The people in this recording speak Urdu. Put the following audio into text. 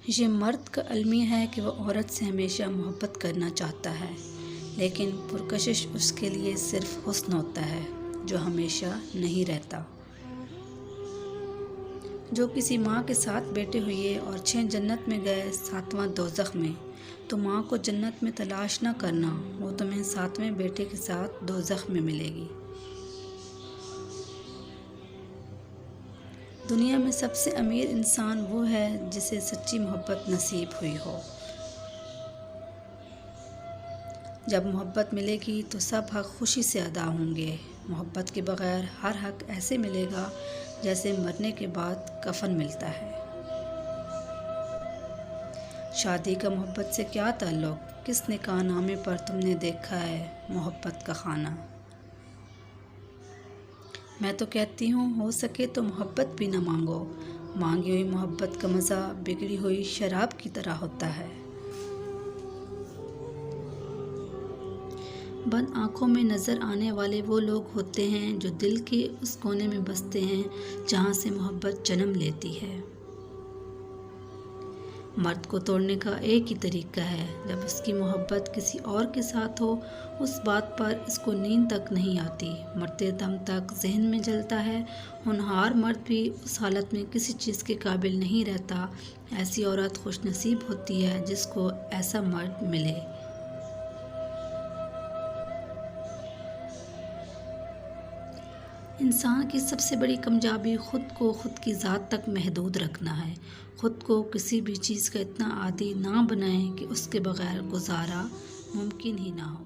یہ مرد کا المیہ ہے کہ وہ عورت سے ہمیشہ محبت کرنا چاہتا ہے، لیکن پرکشش اس کے لیے صرف حسن ہوتا ہے جو ہمیشہ نہیں رہتا۔ جو کسی ماں کے ساتھ بیٹھے ہوئے اور 6 جنت میں گئے 7واں دوزخ میں، تو ماں کو جنت میں تلاش نہ کرنا، وہ تمہیں 7ویں بیٹے کے ساتھ دوزخ میں ملے گی۔ دنیا میں سب سے امیر انسان وہ ہے جسے سچی محبت نصیب ہوئی ہو۔ جب محبت ملے گی تو سب حق خوشی سے ادا ہوں گے۔ محبت کے بغیر ہر حق ایسے ملے گا جیسے مرنے کے بعد کفن ملتا ہے۔ شادی کا محبت سے کیا تعلق؟ کس نکاح نامے پر تم نے دیکھا ہے محبت کا خانہ؟ میں تو کہتی ہوں ہو سکے تو محبت بھی نہ مانگو، مانگی ہوئی محبت کا مزہ بگڑی ہوئی شراب کی طرح ہوتا ہے۔ بند آنکھوں میں نظر آنے والے وہ لوگ ہوتے ہیں جو دل کے اس کونے میں بستے ہیں جہاں سے محبت جنم لیتی ہے۔ مرد کو توڑنے کا ایک ہی طریقہ ہے، جب اس کی محبت کسی اور کے ساتھ ہو، اس بات پر اس کو نیند تک نہیں آتی، مرتے دم تک ذہن میں جلتا ہے۔ ہونہار مرد بھی اس حالت میں کسی چیز کے قابل نہیں رہتا۔ ایسی عورت خوش نصیب ہوتی ہے جس کو ایسا مرد ملے۔ انسان کی سب سے بڑی کامیابی خود کو خود کی ذات تک محدود رکھنا ہے۔ خود کو کسی بھی چیز کا اتنا عادی نہ بنائیں کہ اس کے بغیر گزارا ممکن ہی نہ ہو۔